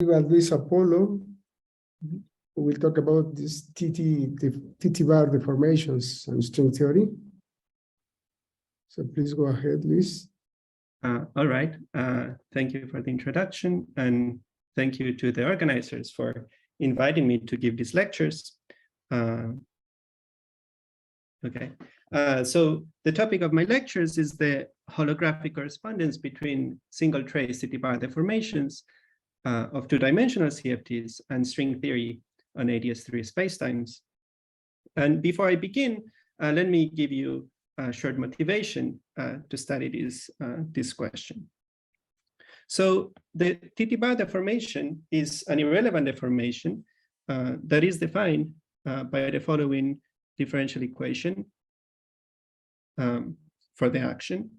Luis Apolo, who will talk about this TTbar deformations and string theory. So please go ahead, Luis. All right. Thank you for the introduction, and thank you to the organizers for inviting me to give these lectures. Okay. So the topic of my lectures is the holographic correspondence between single trace TTbar deformations of two-dimensional CFTs and string theory on ADS3 spacetimes. And before I begin, let me give you a short motivation to study this question. So the TTbar deformation is an irrelevant deformation that is defined by the following differential equation for the action,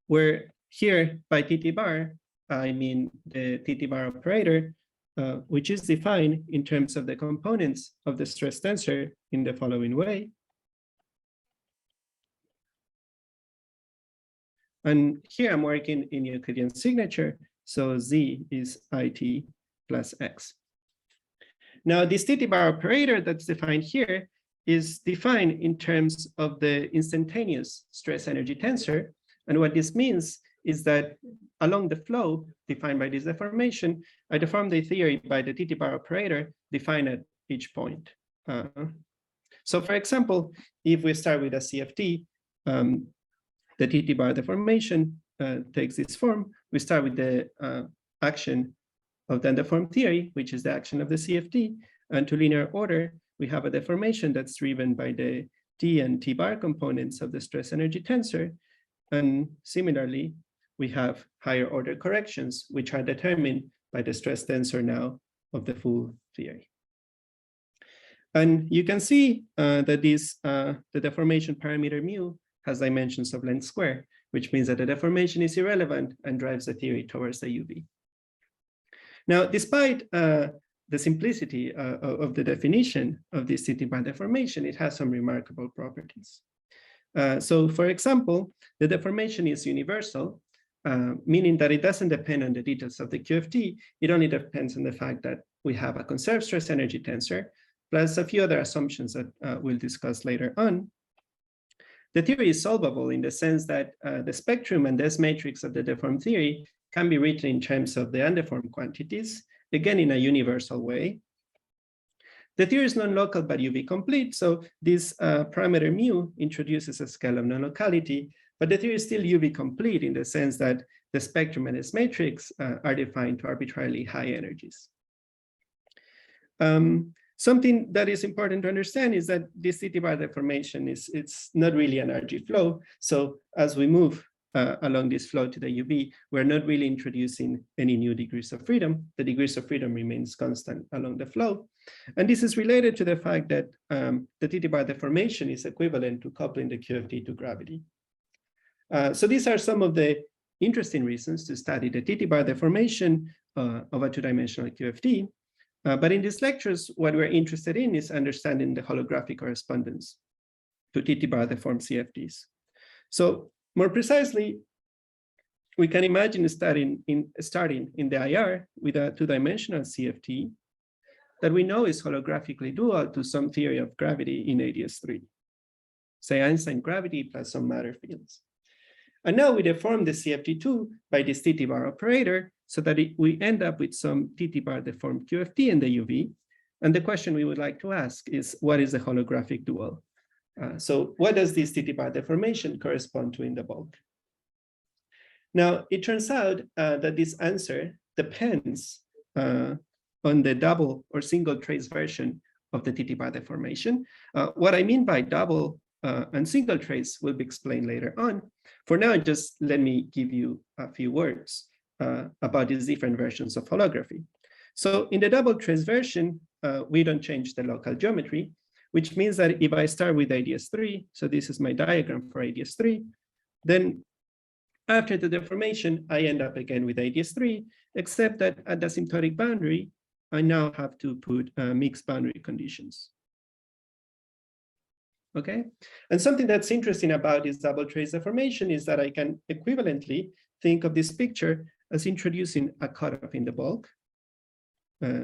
where here by TTbar, I mean the TTbar operator, which is defined in terms of the components of the stress tensor in the following way. And here I'm working in Euclidean signature, so Z is IT plus X. Now this TTbar operator that's defined here is defined in terms of the instantaneous stress energy tensor. And what this means is that along the flow defined by this deformation, I deform the theory by the TTbar operator defined at each point. So for example, if we start with a CFT, the TTbar deformation takes this form. We start with the action of the undeformed theory, which is the action of the CFT. And to linear order, we have a deformation that's driven by the T and T bar components of the stress energy tensor. And similarly, we have higher order corrections, which are determined by the stress tensor now of the full theory. And you can see that the deformation parameter mu has dimensions of length square, which means that the deformation is irrelevant and drives the theory towards the UV. Now, despite the simplicity of the definition of this TTbar deformation, it has some remarkable properties. So for example, the deformation is universal, meaning that it doesn't depend on the details of the QFT. It only depends on the fact that we have a conserved stress energy tensor, plus a few other assumptions that we'll discuss later on. The theory is solvable in the sense that the spectrum and S matrix of the deformed theory can be written in terms of the undeformed quantities, again in a universal way. The theory is non-local but UV complete, so this parameter mu introduces a scale of non-locality, but the theory is still UV complete in the sense that the spectrum and S matrix are defined to arbitrarily high energies. Something that is important to understand is that this TTbar deformation it's not really an RG flow. So as we move along this flow to the UV, we're not really introducing any new degrees of freedom. The degrees of freedom remains constant along the flow. And this is related to the fact that the TTbar deformation is equivalent to coupling the QFT to gravity. So these are some of the interesting reasons to study the TTbar deformation of a two-dimensional QFT. But in these lectures, what we're interested in is understanding the holographic correspondence to TTbar deformed CFTs. So more precisely, we can imagine starting in the IR with a two-dimensional CFT that we know is holographically dual to some theory of gravity in ADS3, say Einstein gravity plus some matter fields. And now we deform the CFT2 by this TTbar operator so that we end up with some TTbar deformed QFT in the UV. And the question we would like to ask is, what is the holographic dual? So what does this TTbar deformation correspond to in the bulk? Now, it turns out that this answer depends on the double or single trace version of the TTbar deformation. What I mean by double and single trace will be explained later on. For now, just let me give you a few words about these different versions of holography. So in the double trace version, we don't change the local geometry, which means that if I start with ADS3, so this is my diagram for ADS3, then after the deformation, I end up again with ADS3, except that at the asymptotic boundary, I now have to put mixed boundary conditions. Okay, and something that's interesting about this double trace deformation is that I can equivalently think of this picture as introducing a cutoff in the bulk,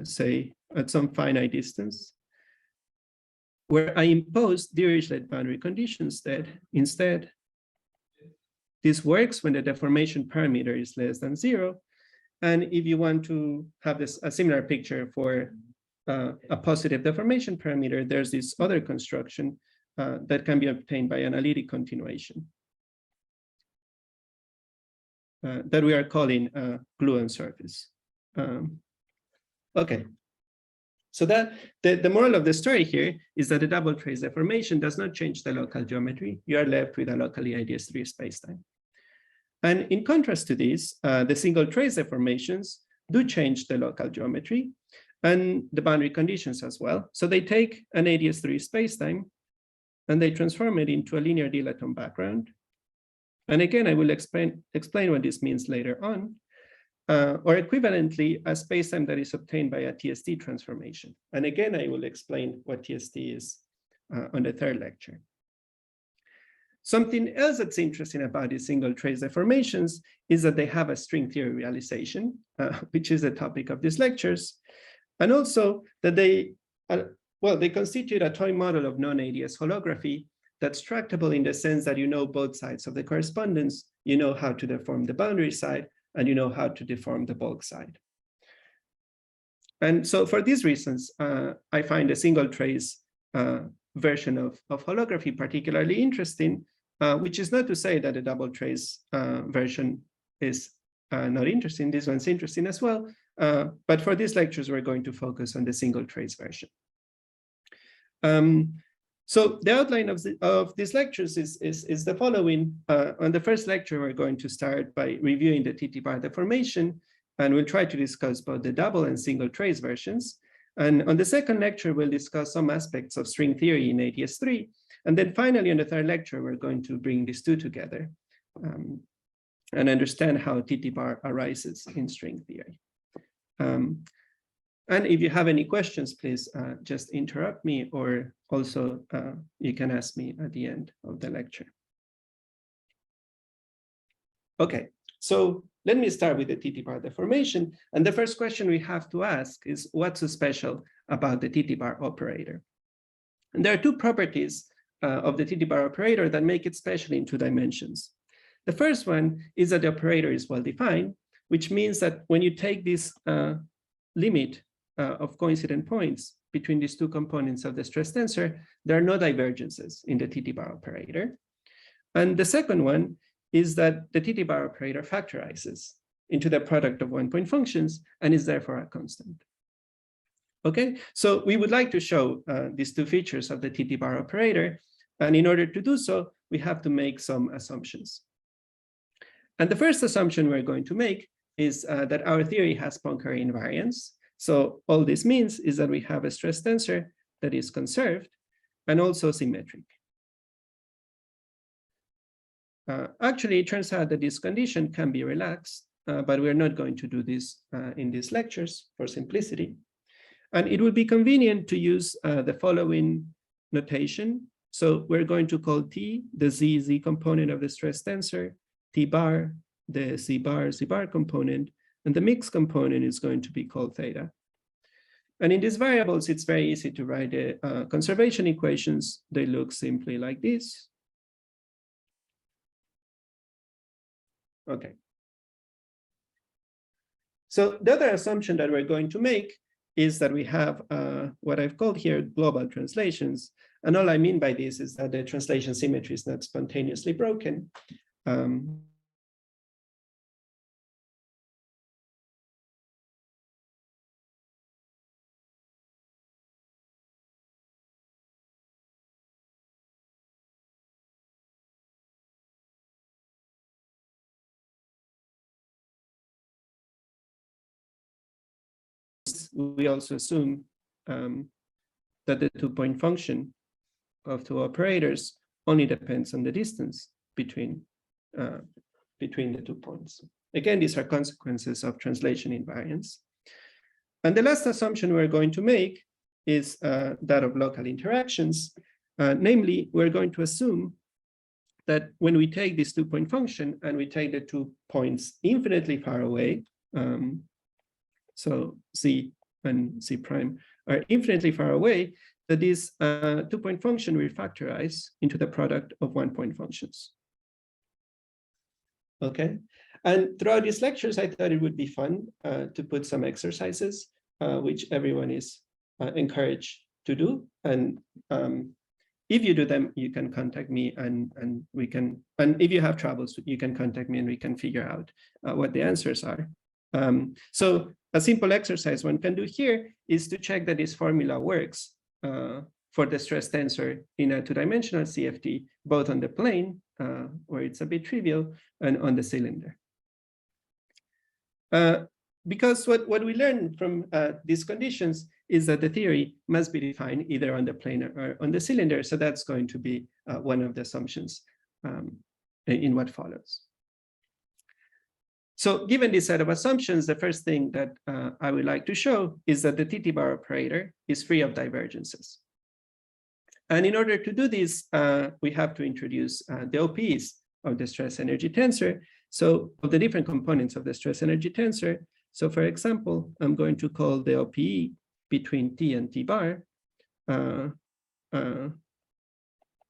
say at some finite distance, where I impose Dirichlet boundary conditions that instead, this works when the deformation parameter is less than 0. And if you want to have a similar picture for a positive deformation parameter, there's this other construction that can be obtained by analytic continuation that we are calling Gluon surface. Okay. So that the moral of the story here is that the double trace deformation does not change the local geometry. You are left with a locally IDS3 spacetime. And in contrast to this, the single trace deformations do change the local geometry and the boundary conditions as well. So they take an IDS3 spacetime and they transform it into a linear dilaton background. And again, I will explain what this means later on. Or equivalently, a spacetime that is obtained by a TST transformation. And again, I will explain what TST is on the third lecture. Something else that's interesting about these single trace deformations is that they have a string theory realization, which is the topic of these lectures. And also that they constitute a toy model of non-ADS holography that's tractable in the sense that you know both sides of the correspondence, you know how to deform the boundary side, and you know how to deform the bulk side. And so for these reasons, I find the single trace version of holography particularly interesting, which is not to say that the double trace version is not interesting. This one's interesting as well. But for these lectures, we're going to focus on the single trace version. So the outline of these lectures is the following. On the first lecture, we're going to start by reviewing the TTbar deformation, and we'll try to discuss both the double and single trace versions. And on the second lecture, we'll discuss some aspects of string theory in ADS3. And then finally, on the third lecture, we're going to bring these two together and understand how TTbar arises in string theory. And if you have any questions, please just interrupt me, or also you can ask me at the end of the lecture. Okay, so let me start with the TTbar deformation. And the first question we have to ask is, what's so special about the TTbar operator? And there are two properties of the TTbar operator that make it special in 2 dimensions. The first one is that the operator is well-defined, which means that when you take this limit of coincident points between these two components of the stress tensor, there are no divergences in the TTbar operator. And the second one is that the TTbar operator factorizes into the product of one-point functions and is therefore a constant. Okay, so we would like to show these two features of the TTbar operator. And in order to do so, we have to make some assumptions. And the first assumption we're going to make is that our theory has Poincare invariance. So all this means is that we have a stress tensor that is conserved and also symmetric. Actually, it turns out that this condition can be relaxed, but we're not going to do this in these lectures for simplicity. And it would be convenient to use the following notation. So we're going to call T the Z component of the stress tensor, T bar the Z bar component, and the mixed component is going to be called theta. And in these variables, it's very easy to write the conservation equations. They look simply like this. Okay. So the other assumption that we're going to make is that we have what I've called here global translations. And all I mean by this is that the translation symmetry is not spontaneously broken. We also assume that the 2-point function of 2 operators only depends on the distance between the 2 points. Again, these are consequences of translation invariance. And the last assumption we're going to make is that of local interactions. Namely, we're going to assume that when we take this 2-point function and we take the 2 points infinitely far away, so z and z prime are infinitely far away, that this 2-point function will factorize into the product of 1-point functions. Okay, and throughout these lectures, I thought it would be fun to put some exercises, which everyone is encouraged to do. And if you do them, you can contact me and we can, and if you have troubles, you can contact me and we can figure out what the answers are. So a simple exercise one can do here is to check that this formula works for the stress tensor in a 2-dimensional CFT, both on the plane, where it's a bit trivial, and on the cylinder. Because what we learned from these conditions is that the theory must be defined either on the plane or on the cylinder. So that's going to be one of the assumptions in what follows. So given this set of assumptions, the first thing that I would like to show is that the TTbar operator is free of divergences. And in order to do this, we have to introduce the OPs of the stress energy tensor. So of the different components of the stress energy tensor. So for example, I'm going to call the OPE between T and T bar. Well,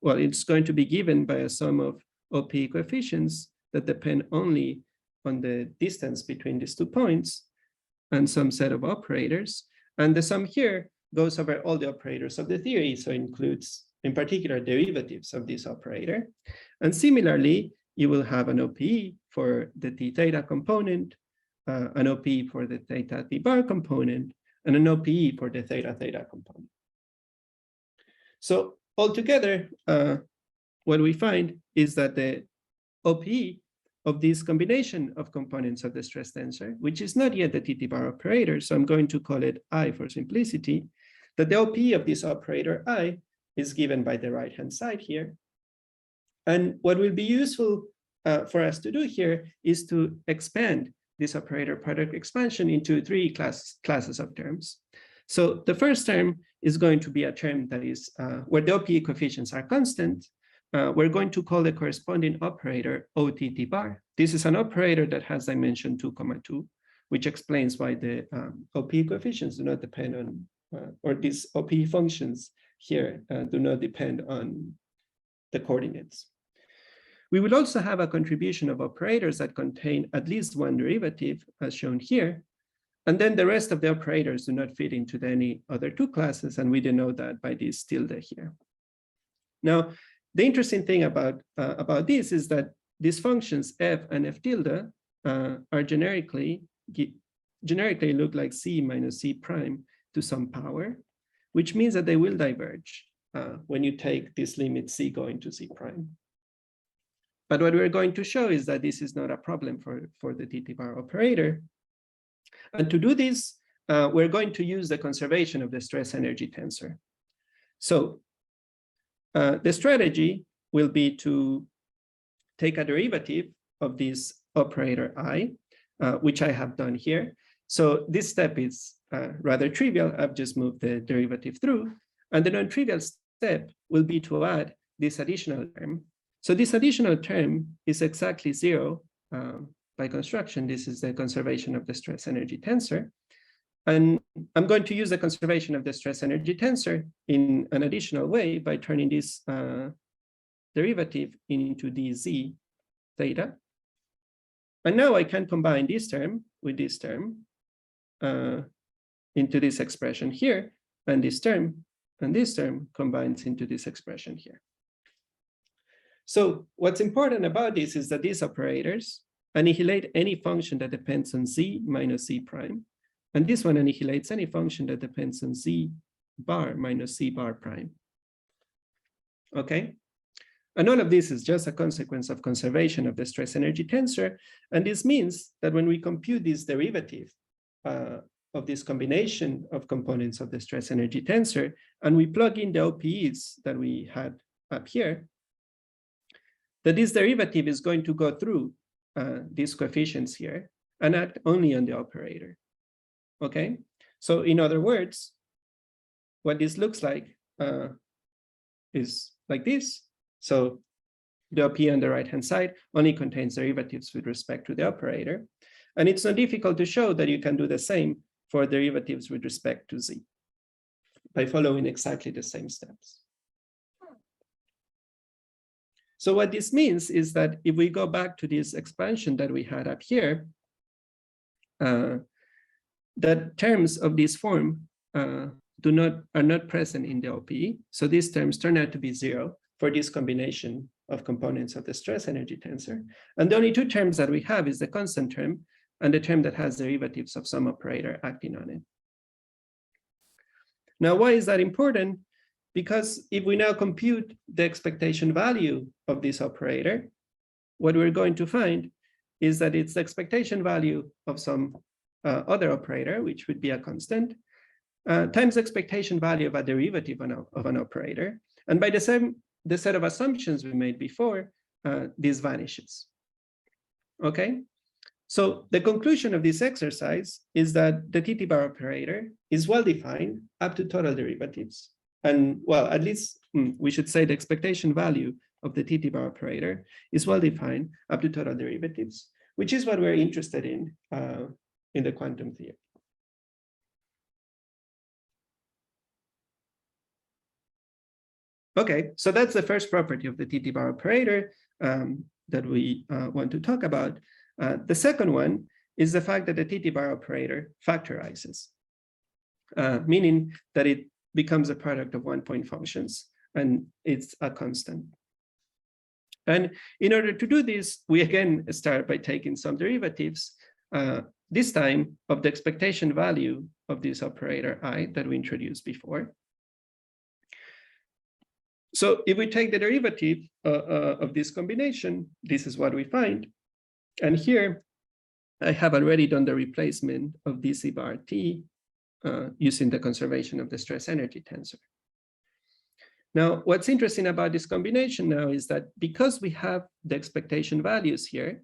it's going to be given by a sum of OPE coefficients that depend only on the distance between these 2 points and some set of operators. And the sum here goes over all the operators of the theory. So it includes, in particular, derivatives of this operator. And similarly, you will have an OPE for the T theta component, an OPE for the theta T bar component, and an OPE for the theta theta component. So altogether, what we find is that the OPE of this combination of components of the stress tensor, which is not yet the TTbar operator, so I'm going to call it I for simplicity, that the OPE of this operator I is given by the right-hand side here. And what will be useful for us to do here is to expand this operator product expansion into 3 classes of terms. So the first term is going to be a term that is where the OPE coefficients are constant. We're going to call the corresponding operator OTT bar. This is an operator that has dimension 2,2, which explains why the OPE coefficients do not depend on, or these OPE functions here do not depend on the coordinates. We will also have a contribution of operators that contain at least one derivative, as shown here. And then the rest of the operators do not fit into any other 2 classes, and we denote that by this tilde here. Now, the interesting thing about this is that these functions f and f tilde are generically look like c minus c prime to some power, which means that they will diverge when you take this limit c going to c prime. But what we're going to show is that this is not a problem for the TTbar operator. And to do this, we're going to use the conservation of the stress energy tensor. So the strategy will be to take a derivative of this operator I, which I have done here. So this step is rather trivial. I've just moved the derivative through. And the non-trivial step will be to add this additional term. So this additional term is exactly 0 by construction. This is the conservation of the stress energy tensor. And I'm going to use the conservation of the stress energy tensor in an additional way by turning this derivative into dz theta. And now I can combine this term with this term into this expression here, and this term combines into this expression here. So what's important about this is that these operators annihilate any function that depends on z minus z prime. And this one annihilates any function that depends on z bar minus z bar prime. Okay? And all of this is just a consequence of conservation of the stress energy tensor. And this means that when we compute this derivative of this combination of components of the stress energy tensor, and we plug in the OPEs that we had up here, that this derivative is going to go through these coefficients here and act only on the operator. Okay, so in other words, what this looks like is like this. So The OP on the right-hand side only contains derivatives with respect to the operator. And it's not difficult to show that you can do the same for derivatives with respect to Z by following exactly the same steps. So what this means is that if we go back to this expansion that we had up here, the terms of this form are not present in the OP. So these terms turn out to be 0 for this combination of components of the stress energy tensor. And the only two terms that we have is the constant term and the term that has derivatives of some operator acting on it. Now, why is that important? Because if we now compute the expectation value of this operator, what we're going to find is that it's the expectation value of some other operator, which would be a constant, times the expectation value of a derivative of an operator. And by the set of assumptions we made before, this vanishes. Okay? So the conclusion of this exercise is that the TTbar operator is well-defined up to total derivatives. And well, at least we should say the expectation value of the TTbar operator is well-defined up to total derivatives, which is what we're interested in the quantum theory. Okay, so that's the first property of the TTbar operator that we want to talk about. The second one is the fact that the TTbar operator factorizes, meaning that it becomes a product of one-point functions and it's a constant. And in order to do this, we again start by taking some derivatives, this time of the expectation value of this operator I that we introduced before. So if we take the derivative of this combination, this is what we find. And here, I have already done the replacement of dc bar t using the conservation of the stress energy tensor. Now, what's interesting about this combination now is that because we have the expectation values here,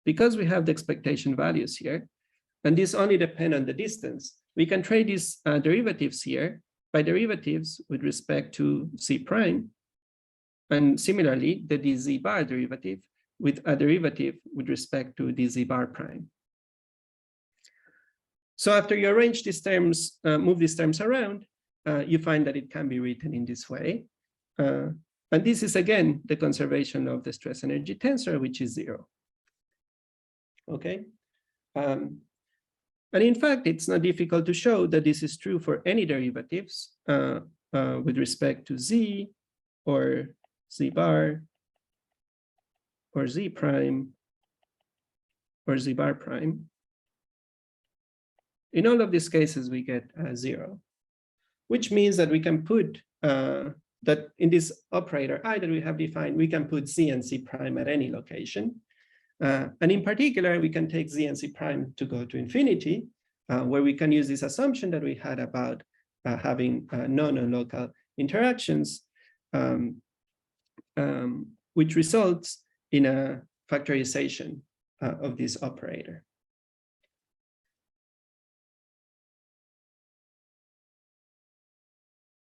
because we have the expectation values here, and these only depend on the distance, we can trade these derivatives here by derivatives with respect to z prime, and similarly, the dz bar derivative with a derivative with respect to dz bar prime. So after you arrange these terms, move these terms around, you find that it can be written in this way. And this is, again, the conservation of the stress energy tensor, which is 0. Okay. And in fact, it's not difficult to show that this is true for any derivatives with respect to z or z bar or z prime or z bar prime. In all of these cases, we get 0, which means that we can put that in this operator I that we have defined, we can put z and z prime at any location. And in particular, we can take z and z prime to go to infinity, where we can use this assumption that we had about having non-local interactions, which results in a factorization of this operator.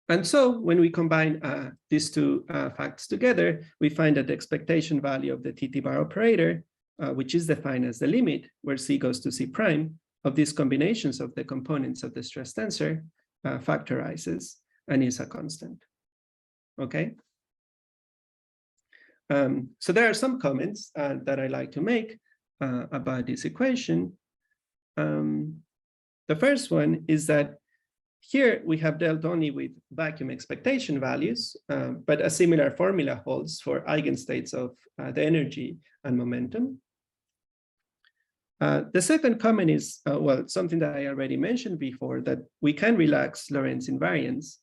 And so when we combine these two facts together, we find that the expectation value of the TTbar operator, which is defined as the limit where c goes to c prime of these combinations of the components of the stress tensor, factorizes and is a constant. Okay. So there are some comments that I like to make about this equation. The first one is that here we have dealt only with vacuum expectation values, but a similar formula holds for eigenstates of the energy and momentum. The second comment is, well, something that I already mentioned before, that we can relax Lorentz invariance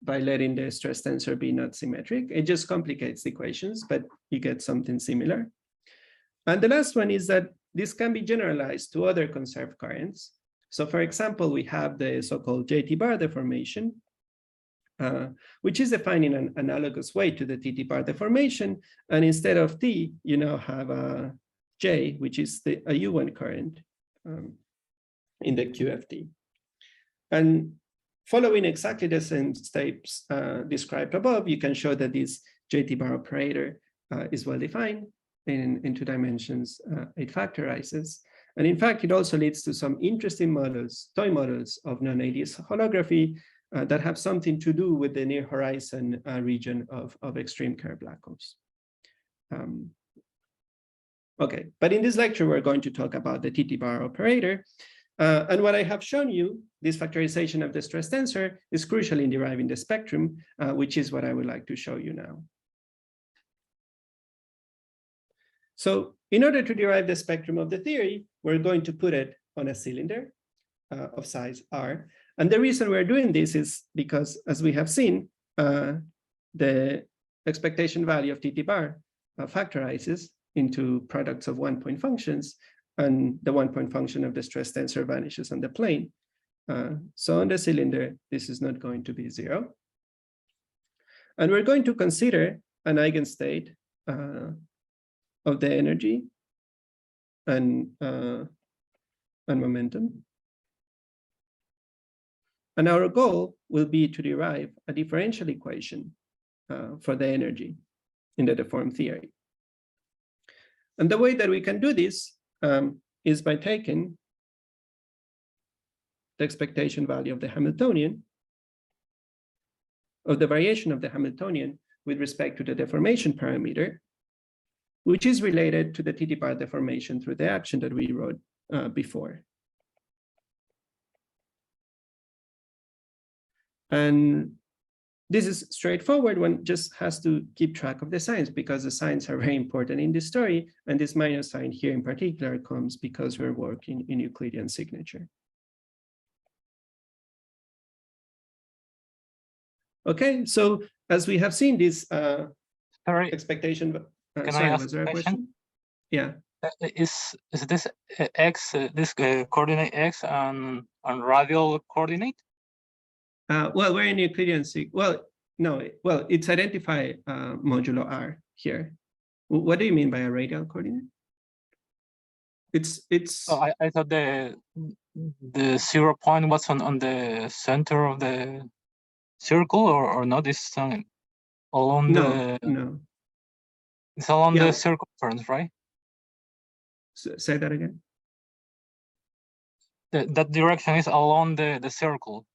by letting the stress tensor be not symmetric. It just complicates the equations, but you get something similar. And the last one is that this can be generalized to other conserved currents. So for example, we have the so-called TTbar deformation, which is defined in an analogous way to the TTbar deformation. And instead of T, you now have a J, which is a U1 current in the QFT. And following exactly the same steps described above, you can show that this TTbar operator is well defined in 2 dimensions. It factorizes. And in fact, it also leads to some interesting models, toy models of non-ADS holography that have something to do with the near horizon region of extreme Kerr black holes. Okay, but in this lecture, we're going to talk about the TTbar operator. And what I have shown you, this factorization of the stress tensor is crucial in deriving the spectrum, which is what I would like to show you now. So in order to derive the spectrum of the theory, we're going to put it on a cylinder of size R. And the reason we're doing this is because, as we have seen, the expectation value of TTbar factorizes into products of 1-point functions, and the 1-point function of the stress tensor vanishes on the plane. So on the cylinder, this is not going to be 0. And we're going to consider an eigenstate of the energy and momentum. And our goal will be to derive a differential equation for the energy in the deformed theory. And the way that we can do this is by taking the expectation value of the Hamiltonian, of the variation of the Hamiltonian with respect to the deformation parameter, which is related to the TTbar deformation through the action that we wrote before. And this is straightforward. One just has to keep track of the signs because the signs are very important in this story. And this minus sign here in particular comes because we're working in Euclidean signature. Okay, so as we have seen this expectation. Was there a question? Yeah. Is this x this coordinate x on radial coordinate? Well, we're in Euclidean well, it's identify modulo r here. What do you mean by a radial coordinate? It's. Oh, I thought the 0 point was on the center of the circle, or not? This along no. It's along the circumference, right? Say that again. That direction is along the circle.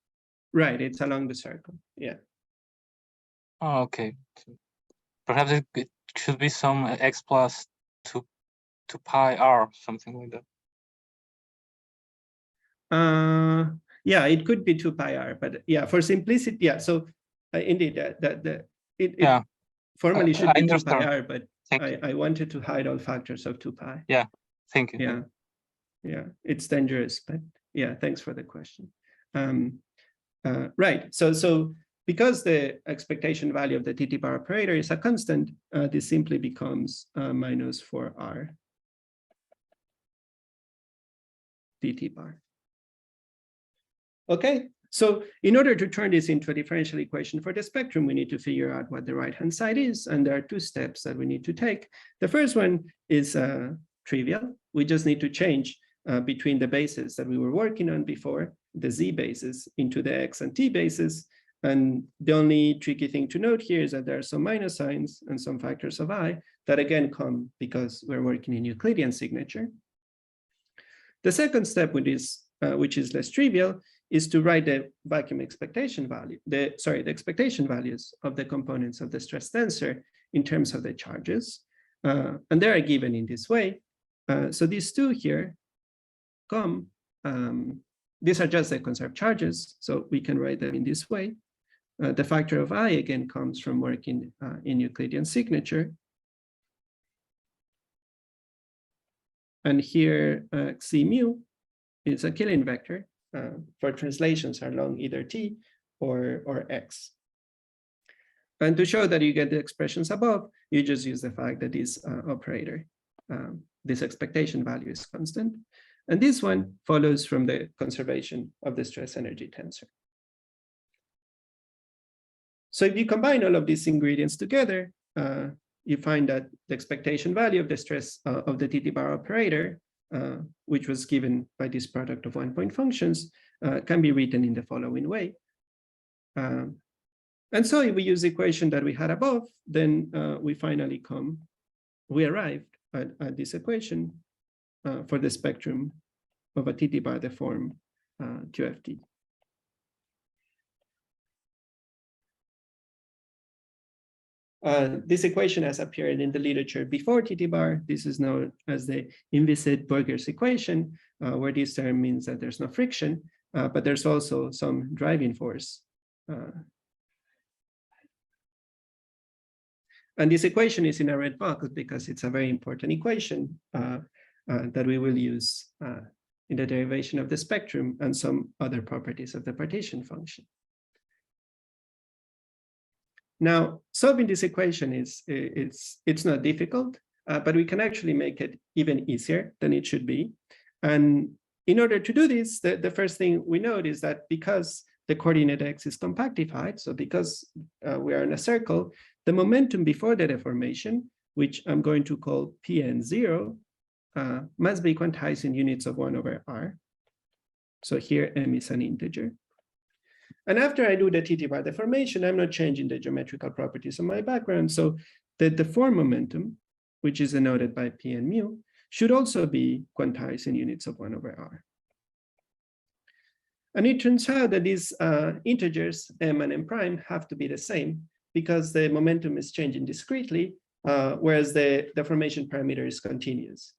Right, it's along the circle. Yeah. Oh, okay. Perhaps it should be some x plus 2 pi r, something like that. Yeah, it could be 2 pi r, but yeah, for simplicity, yeah. So indeed, it formally should be 2 pi r, but I wanted to hide all factors of 2 pi. Yeah, thank you. Yeah, yeah, it's dangerous, but yeah, thanks for the question. Right, so because the expectation value of the TTbar operator is a constant, this simply becomes minus 4r TTbar. Okay, so in order to turn this into a differential equation for the spectrum, we need to figure out what the right-hand side is, and there are 2 steps that we need to take. The first one is trivial. We just need to change between the bases that we were working on before, the z bases, into the x and t bases. And the only tricky thing to note here is that there are some minus signs and some factors of I that again come because we're working in Euclidean signature. The second step, which is less trivial, is to write the vacuum expectation value, the expectation values of the components of the stress tensor in terms of the charges. And they are given in this way. So these 2 here come, these are just the conserved charges, so we can write them in this way. The factor of I again comes from working in Euclidean signature. And here xi mu is a Killing vector for translations along either t or x. And to show that you get the expressions above, you just use the fact that this operator, this expectation value is constant. And this one follows from the conservation of the stress energy tensor. So if you combine all of these ingredients together, you find that the expectation value of the stress of the TTbar operator, which was given by this product of 1-point functions, can be written in the following way. And so if we use the equation that we had above, then we arrived at this equation for the spectrum of a TTbar deformed QFT. This equation has appeared in the literature before TTbar. This is known as the inviscid Burger's equation, where this term means that there's no friction, but there's also some driving force. And this equation is in a red box because it's a very important equation that we will use in the derivation of the spectrum and some other properties of the partition function. Now, solving this equation it's not difficult, but we can actually make it even easier than it should be. And in order to do this, the first thing we note is that because the coordinate x is compactified, so because we are in a circle, the momentum before the deformation, which I'm going to call Pn0, must be quantized in units of 1/r. So here m is an integer. And after I do the TTbar deformation, I'm not changing the geometrical properties of my background. So the deformed momentum, which is denoted by Pn mu, should also be quantized in units of 1/r. And it turns out that these integers, m and m prime, have to be the same because the momentum is changing discretely, whereas the deformation parameter is continuous.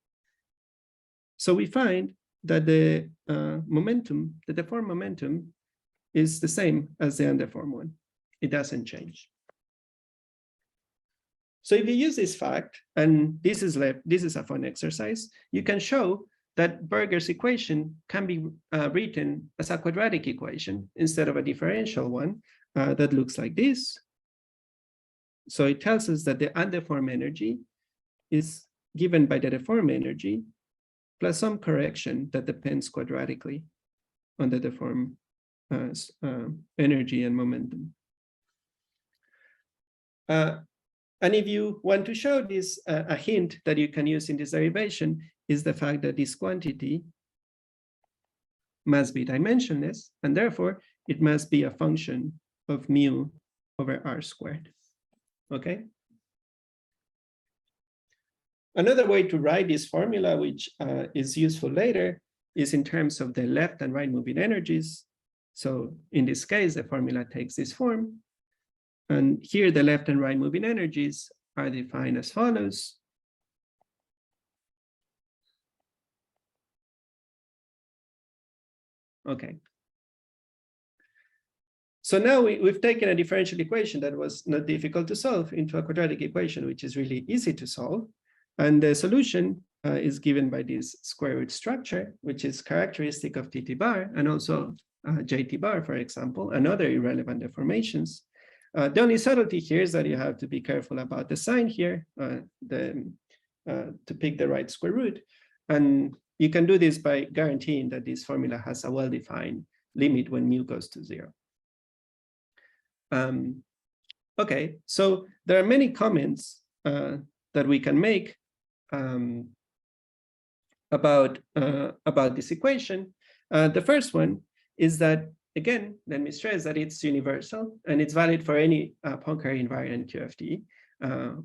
So we find that the momentum, the deformed momentum, is the same as the undeformed one. It doesn't change. So if you use this fact, and this is a fun exercise, you can show that Burger's equation can be written as a quadratic equation instead of a differential one that looks like this. So it tells us that the undeformed energy is given by the deformed energy plus some correction that depends quadratically on the deformed energy and momentum. And if you want to show this, a hint that you can use in this derivation is the fact that this quantity must be dimensionless, and therefore it must be a function of mu over r squared. Okay. Another way to write this formula, which is useful later, is in terms of the left and right moving energies. So in this case, the formula takes this form. And here the left and right moving energies are defined as follows. Okay. So now we've taken a differential equation that was not difficult to solve into a quadratic equation, which is really easy to solve. And the solution is given by this square root structure, which is characteristic of TTbar and also JTbar, for example, and other irrelevant deformations. The only subtlety here is that you have to be careful about the sign here, to pick the right square root. And you can do this by guaranteeing that this formula has a well-defined limit when mu goes to 0. Okay, so there are many comments that we can make about this equation. The first one is that, again, let me stress that it's universal and it's valid for any Poincare invariant QFT,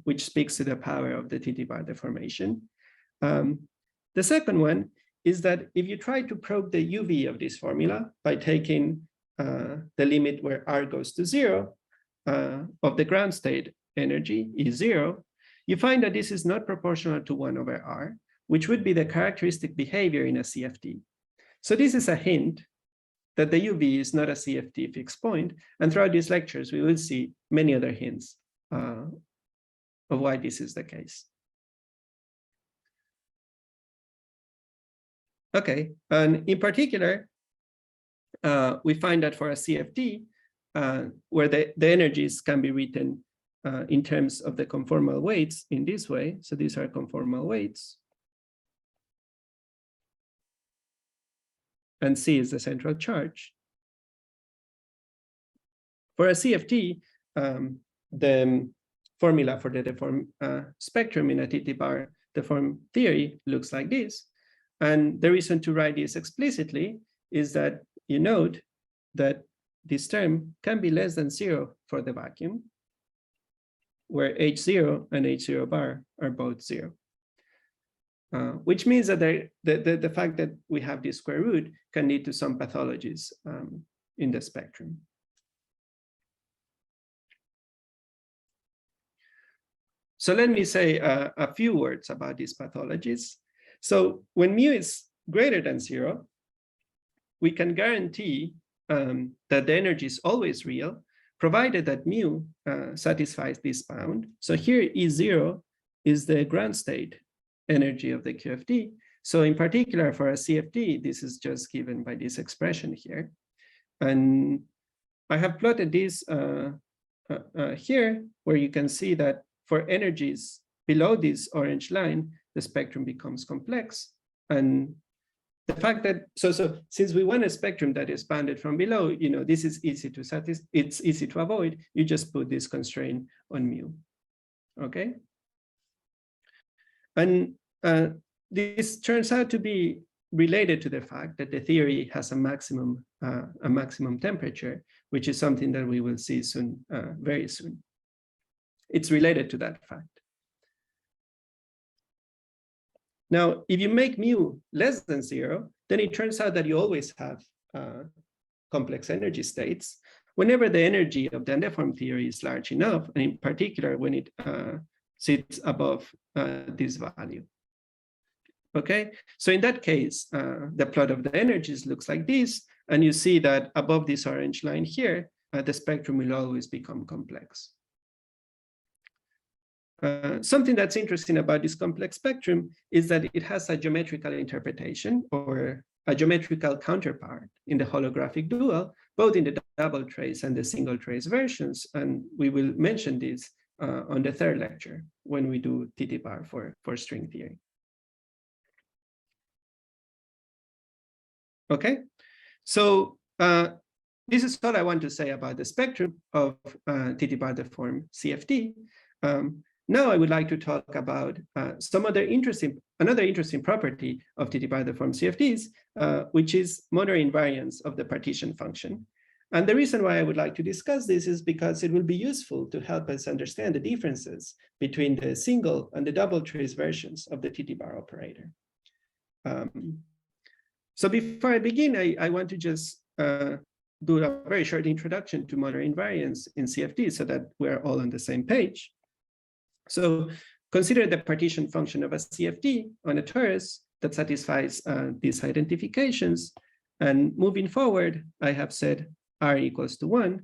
which speaks to the power of the TTbar deformation. The second one is that if you try to probe the UV of this formula by taking the limit where r goes to 0 of the ground state energy is 0, you find that this is not proportional to 1/r, which would be the characteristic behavior in a CFT. So this is a hint that the UV is not a CFT fixed point. And throughout these lectures, we will see many other hints of why this is the case. Okay, and in particular, we find that for a CFT, where the energies can be written in terms of the conformal weights in this way. So these are conformal weights. And C is the central charge. For a CFT, the formula for the deformed spectrum in a TTbar deformed theory looks like this. And the reason to write this explicitly is that you note that this term can be less than 0 for the vacuum, where H0 and H0 bar are both 0. Which means that the fact that we have this square root can lead to some pathologies in the spectrum. So let me say a few words about these pathologies. So when mu is greater than 0, we can guarantee that the energy is always real, provided that mu satisfies this bound. So here E0 is the ground state energy of the QFD. So in particular for a CFD, this is just given by this expression here. And I have plotted this here, where you can see that for energies below this orange line, the spectrum becomes complex. And the fact that, so since we want a spectrum that is bounded from below, you know, this is easy to satisfy, it's easy to avoid. You just put this constraint on mu, okay? And this turns out to be related to the fact that the theory has a maximum temperature, which is something that we will see soon, very soon. It's related to that fact. Now, if you make mu less than 0, then it turns out that you always have complex energy states whenever the energy of the undeformed theory is large enough, and in particular when it sits above this value. Okay, so in that case, the plot of the energies looks like this, and you see that above this orange line here, the spectrum will always become complex. Something that's interesting about this complex spectrum is that it has a geometrical interpretation or a geometrical counterpart in the holographic dual, both in the double trace and the single trace versions. And we will mention this on the third lecture when we do TTbar for string theory. Okay, so this is all I want to say about the spectrum of TTbar deform CFD. Now I would like to talk about another interesting property of TTbar deform CFDs, which is modular invariance of the partition function. And the reason why I would like to discuss this is because it will be useful to help us understand the differences between the single and the double trace versions of the TTbar operator. So before I begin, I want to just do a very short introduction to modular invariance in CFD so that we're all on the same page. So consider the partition function of a CFD on a torus that satisfies these identifications. And moving forward, I have said R equals to 1.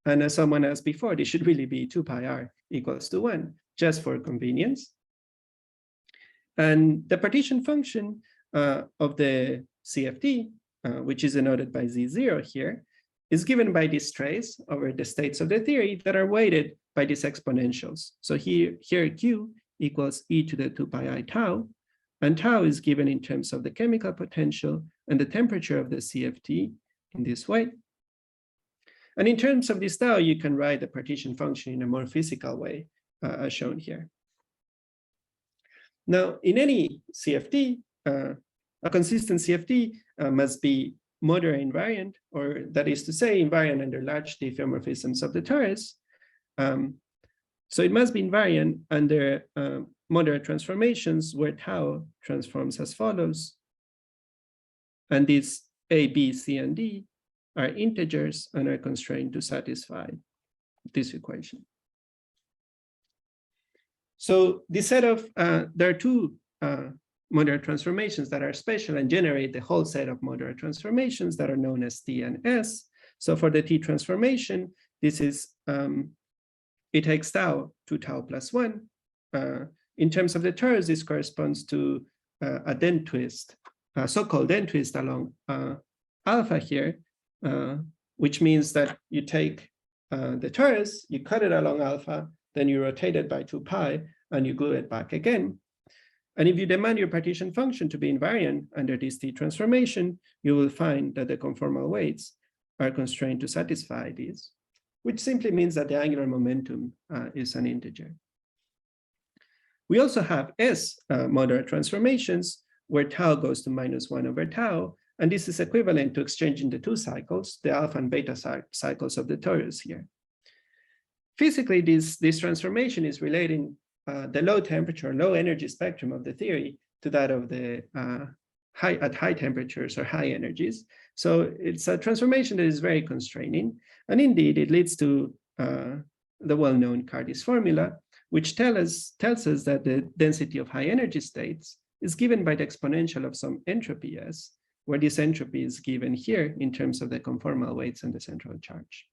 And as someone asked before, this should really be 2 pi R equals to 1, just for convenience. And the partition function of the CFD, which is denoted by Z0 here, is given by this trace over the states of the theory that are weighted by these exponentials. So here Q equals e to the 2 pi I tau, and tau is given in terms of the chemical potential and the temperature of the CFD in this way. And in terms of this tau, you can write the partition function in a more physical way, as shown here. Now, in any CFD, a consistent CFD must be modular invariant, or that is to say, invariant under large diffeomorphisms of the torus. So it must be invariant under modular transformations where tau transforms as follows. And these A, B, C, and D are integers and are constrained to satisfy this equation. So this set of, there are two modular transformations that are special and generate the whole set of modular transformations that are known as T and S. So for the T transformation, this is, it takes tau to tau plus 1. In terms of the torus, this corresponds to a dent twist, a so-called dent twist along alpha here, which means that you take the torus, you cut it along alpha, then you rotate it by 2 pi, and you glue it back again. And if you demand your partition function to be invariant under this T transformation, you will find that the conformal weights are constrained to satisfy these, which simply means that the angular momentum is an integer. We also have S modular transformations where tau goes to -1 over tau, And this is equivalent to exchanging the two cycles, the alpha and beta cycles of the torus here. Physically, this transformation is relating the low temperature, low energy spectrum of the theory to that of the at high temperatures or high energies. So it's a transformation that is very constraining. And indeed, it leads to the well-known Cardis formula, which tells us that the density of high energy states is given by the exponential of some entropy S, where this entropy is given here in terms of the conformal weights and the central charge.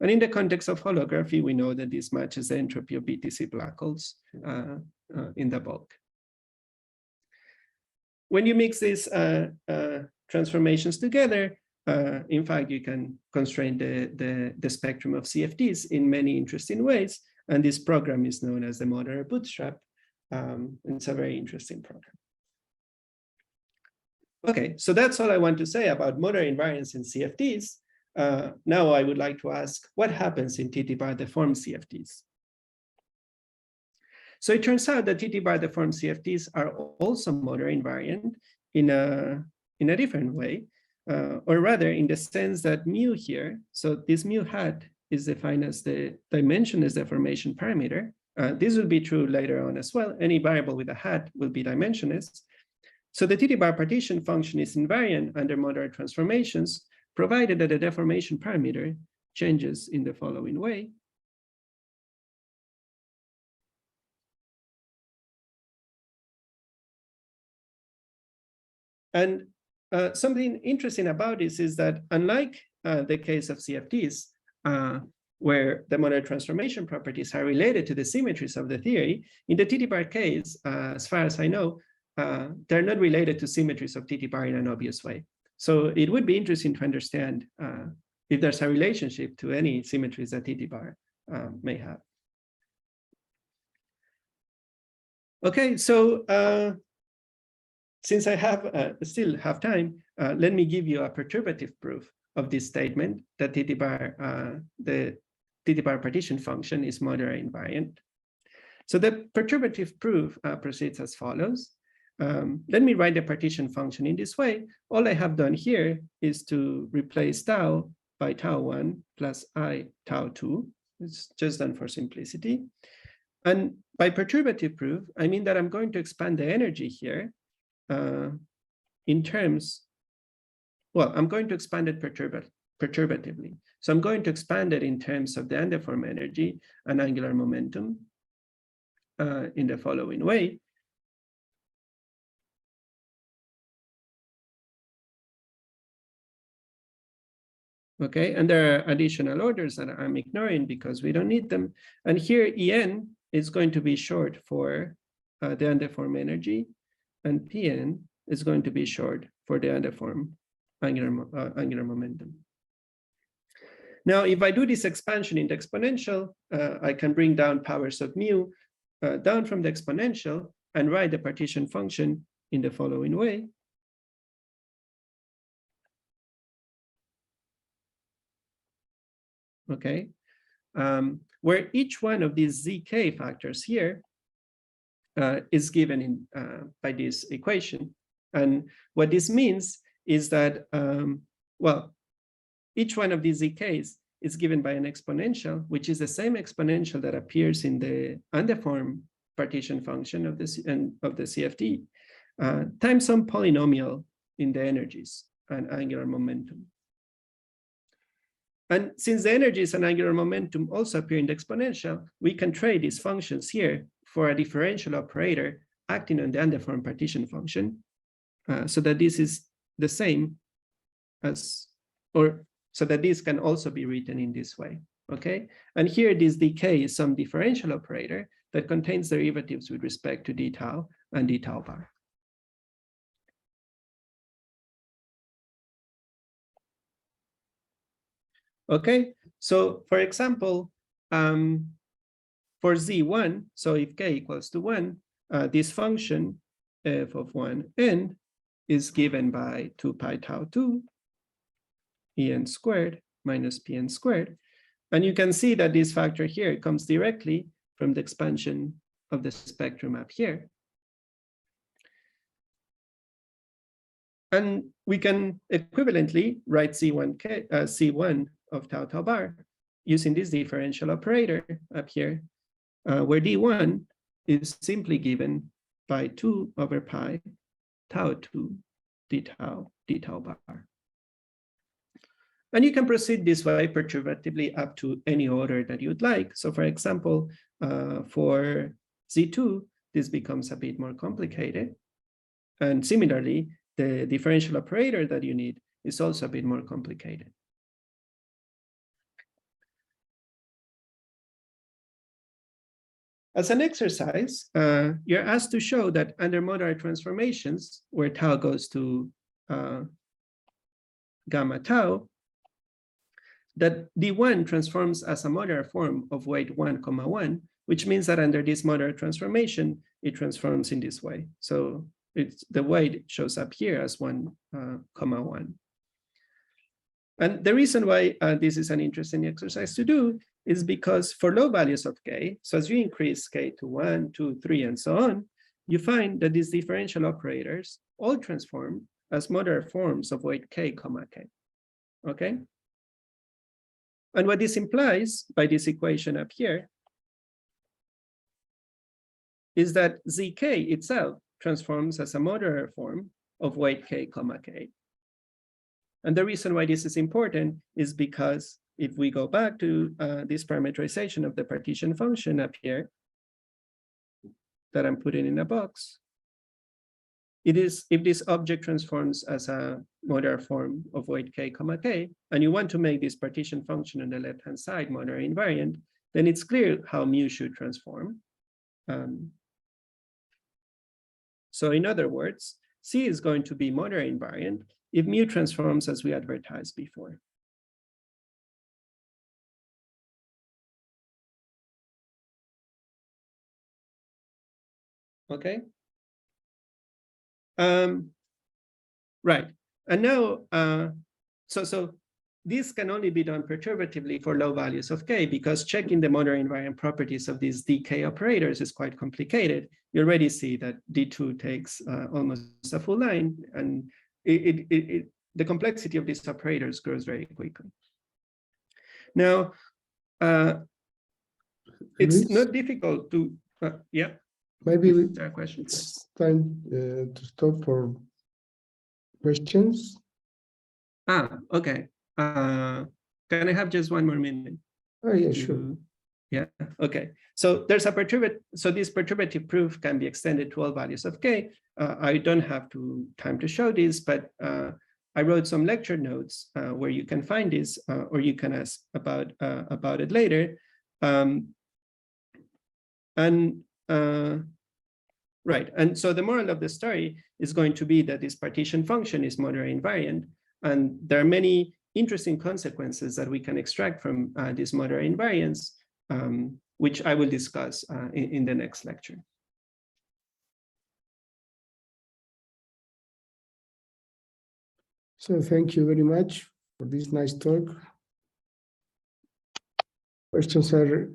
And in the context of holography, we know that this matches the entropy of BTC black holes in the bulk. When you mix these transformations together, in fact, you can constrain the spectrum of CFTs in many interesting ways. And this program is known as the modular bootstrap. It's a very interesting program. Okay, so that's all I want to say about modular invariance in CFTs. Now I would like to ask, what happens in TTbar deformed CFTs? So it turns out that TTbar deformed CFTs are also modular invariant in a different way, or rather in the sense that mu here, so this mu hat is defined as the dimensionless deformation parameter. This will be true later on as well. Any variable with a hat will be dimensionless. So the TTbar partition function is invariant under modular transformations, provided that the deformation parameter changes in the following way. And something interesting about this is that unlike the case of CFTs, where the modular transformation properties are related to the symmetries of the theory, in the TTbar case, as far as I know, they're not related to symmetries of TTbar in an obvious way. So it would be interesting to understand if there's a relationship to any symmetries that TTbar may have. Okay, so since I have still have time, let me give you a perturbative proof of this statement that TTbar, the TTbar partition function is modular invariant. So the perturbative proof proceeds as follows. Let me write the partition function in this way. All I have done here is to replace tau by tau1 plus I tau2. It's just done for simplicity. And by perturbative proof, I mean that I'm going to expand the energy here in terms, well, I'm going to expand it perturbatively. So I'm going to expand it in terms of the undeformed energy and angular momentum in the following way. Okay, and there are additional orders that I'm ignoring because we don't need them. And here En is going to be short for the undeformed energy, and Pn is going to be short for the undeformed angular momentum. Now, if I do this expansion in the exponential, I can bring down powers of mu down from the exponential and write the partition function in the following way. Okay, where each one of these zk factors here is given in by this equation. And what this means is that, well, each one of these zk's is given by an exponential, which is the same exponential that appears in the undeformed partition function of the CFT, times some polynomial in the energies and angular momentum. And since the energies and angular momentum also appear in the exponential, we can trade these functions here for a differential operator acting on the undeformed partition function, so that this is the same as, or so that this can also be written in this way, okay? And here this dk is some differential operator that contains derivatives with respect to d tau and d tau bar. Okay, so for example, for z1, so if k equals to 1, this function f of 1n is given by 2 pi tau 2 en squared minus pn squared. And you can see that this factor here comes directly from the expansion of the spectrum up here. And we can equivalently write C1 of tau tau bar using this differential operator up here, where D1 is simply given by 2 over pi tau 2 d tau bar. And you can proceed this way perturbatively up to any order that you'd like. So for example, for Z2, this becomes a bit more complicated. And similarly, the differential operator that you need is also a bit more complicated. As an exercise, you're asked to show that under modular transformations, where tau goes to gamma tau, that D1 transforms as a modular form of weight 1, 1, which means that under this modular transformation, it transforms in this way. So the weight shows up here as 1, 1. And the reason why this is an interesting exercise to do is because for low values of k, so as you increase k to 1, 2, 3, and so on, you find that these differential operators all transform as modular forms of weight k, k. Okay? And what this implies by this equation up here is that zk itself transforms as a modular form of weight k, k. And the reason why this is important is because if we go back to this parameterization of the partition function up here that I'm putting in a box, it is if this object transforms as a modular form of weight k, k, and you want to make this partition function on the left-hand side modular invariant, then it's clear how mu should transform. So in other words, C is going to be modular invariant if mu transforms as we advertised before. Okay. Right. And now, so this can only be done perturbatively for low values of k, because checking the modular invariant properties of these dk operators is quite complicated. You already see that D2 takes almost a full line, and the complexity of these operators grows very quickly. Now, it's not difficult to, yeah. Maybe it's time to stop for questions. Okay. Can I have just one more minute? Oh, yeah, sure. Yeah, okay. So there's a this perturbative proof can be extended to all values of k. I don't have time to show this, but I wrote some lecture notes where you can find this, or you can ask about it later. Right, and so the moral of the story is going to be that this partition function is modular invariant, and there are many interesting consequences that we can extract from this modular invariance, which I will discuss in the next lecture. So thank you very much for this nice talk. Questions are